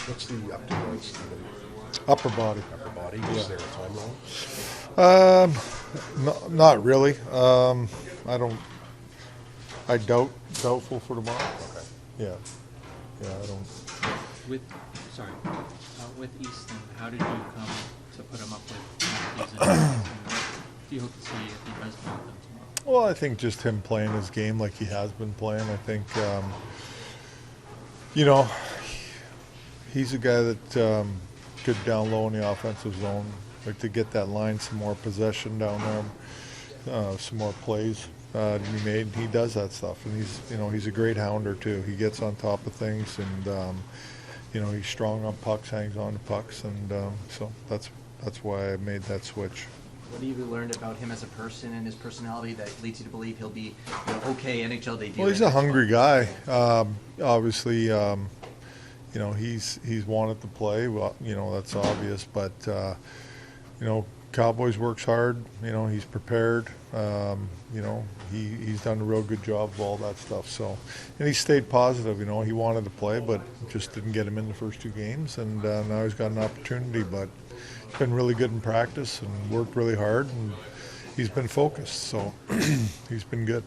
What's the up to points? Upper body. Upper body? Is there a timeline? Not really. I don't. I doubtful for tomorrow. Okay. Yeah. Yeah. I don't. With with Easton, how did you come to put him up with Matthews and do you hope to see if he does both of them tomorrow? Well, I think just him playing his game like he has been playing. I think, you know, he's a guy that good down low in the offensive zone. Like to get that line, some more possession down there, some more plays to be made. He does that stuff, and he's a great hounder too. He gets on top of things, and he's strong on pucks, hangs on to pucks, and so that's why I made that switch. What have you learned about him as a person and his personality that leads you to believe he'll be okay NHL debut? Well, he's a hungry guy. Obviously, he's wanted to play. Well, that's obvious. But Cowboys works hard. He's prepared. He's done a real good job of all that stuff. So, and he stayed positive. He wanted to play, but just didn't get him in the first two games. And now he's got an opportunity. But he's been really good in practice and worked really hard, and he's been focused. So he's been good.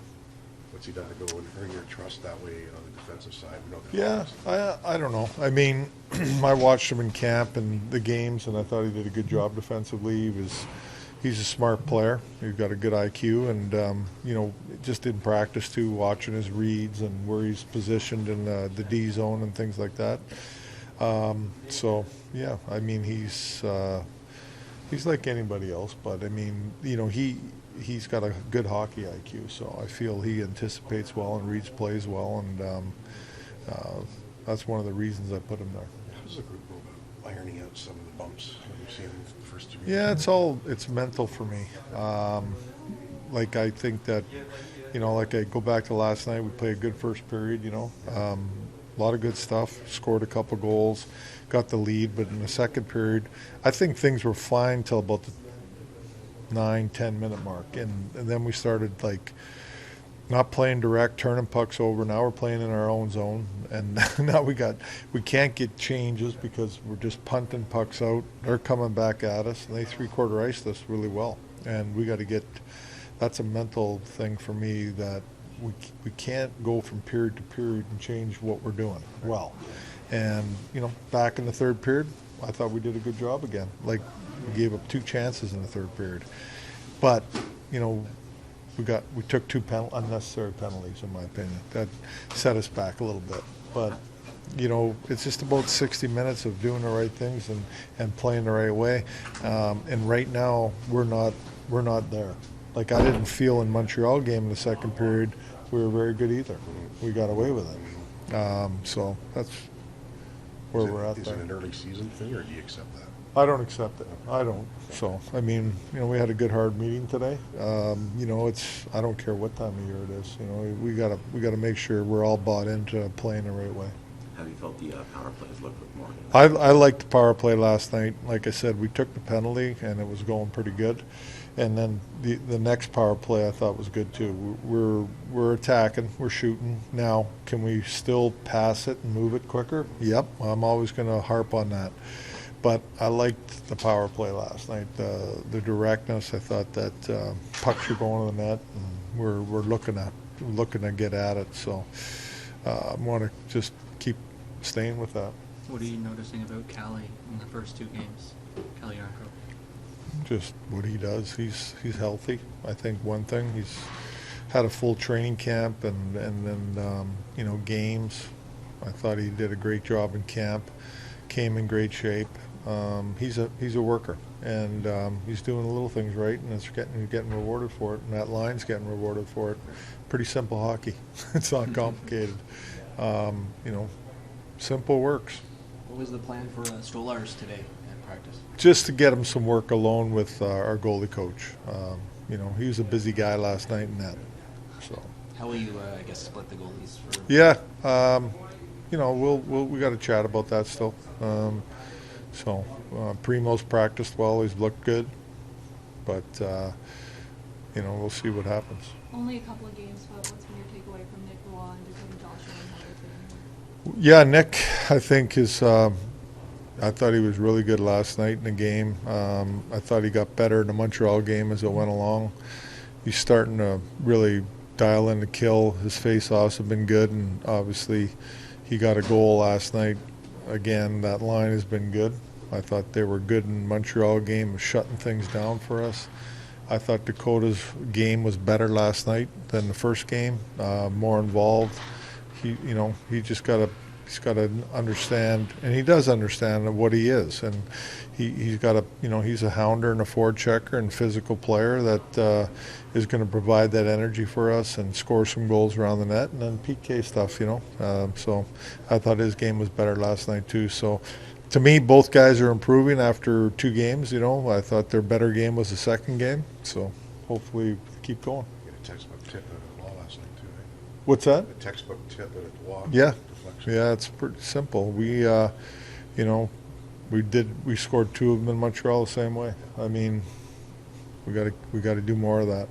What's he done to go and earn your trust that way on the defensive side? Yeah, I don't know. I mean, I watched him in camp and the games, and I thought he did a good job defensively. He's a smart player. He's got a good IQ, and just in practice too, watching his reads and where he's positioned in the D zone and things like that. So yeah, I mean he's like anybody else, but I mean he's got a good hockey IQ, so I feel he anticipates well and reads plays well, and that's one of the reasons I put him there. How does the group go about ironing out some of the bumps that we've seen in the first 2 games? Yeah, it's mental for me. Like I think that, like I go back to last night, we played a good first period, a lot of good stuff, scored a couple goals, got the lead, but in the second period, I think things were fine till about the 9-10 minute mark, and then we started like not playing direct, turning pucks over. Now we're playing in our own zone, and now we can't get changes because we're just punting pucks out. They're coming back at us, and they three-quarter iced us really well, and we got to get. That's a mental thing for me that we can't go from period to period and change what we're doing well. And back in the third period, I thought we did a good job again. Like we gave up 2 chances in the third period, but we took 2 unnecessary penalties, in my opinion. That set us back a little bit. But it's just about 60 minutes of doing the right things and playing the right way. And right now we're not there. Like I didn't feel in Montreal game in the second period we were very good either. We got away with it. So that's where we're at. Is it an early season thing, or do you accept that? I don't accept it. I don't. So, I mean, we had a good hard meeting today. I don't care what time of year it is. We gotta make sure we're all bought into playing the right way. How have you felt the power plays look with Morgan? I liked the power play last night. Like I said, we took the penalty and it was going pretty good. And then the next power play I thought was good too. We're attacking, we're shooting. Now, can we still pass it and move it quicker? Yep, I'm always going to harp on that. But I liked the power play last night. The directness. I thought that pucks were going to the net, and we're looking to get at it. So I want to just keep staying with that. What are you noticing about Callie in the first 2 games? Callie Yarncroke. Just what he does. He's healthy. I think one thing, he's had a full training camp and then games. I thought he did a great job in camp. Came in great shape. He's a worker, and he's doing the little things right, and he's getting rewarded for it. And that line's getting rewarded for it. Pretty simple hockey. It's not complicated. Simple works. What was the plan for Stolars today at practice? Just to get him some work alone with our goalie coach. He was a busy guy last night in that. So. How will you, split the goalies? Yeah, we got to chat about that still. Primo's practiced well. He's looked good, but we'll see what happens. Only a couple of games, but what's been your takeaway from Nick Roy and Joshua and how they're fitting? Yeah, Nick, I think is I thought he was really good last night in the game. I thought he got better in the Montreal game as it went along. He's starting to really dial in the kill. His face-offs have been good, and obviously he got a goal last night. Again, that line has been good. I thought they were good in Montreal game, shutting things down for us. I thought Dakota's game was better last night than the first game, more involved. He's got to understand, and he does understand what he is, and he's got he's a hounder and a forward checker and physical player that is going to provide that energy for us and score some goals around the net, and then PK stuff, So I thought his game was better last night too. So to me, both guys are improving after 2 games. I thought their better game was the second game. So hopefully keep going. You had a textbook tip at the wall last night too, right? What's that? A textbook tip at the wall. Yeah. Deflection. Yeah, it's pretty simple. We scored 2 of them in Montreal the same way. I mean, we got to do more of that.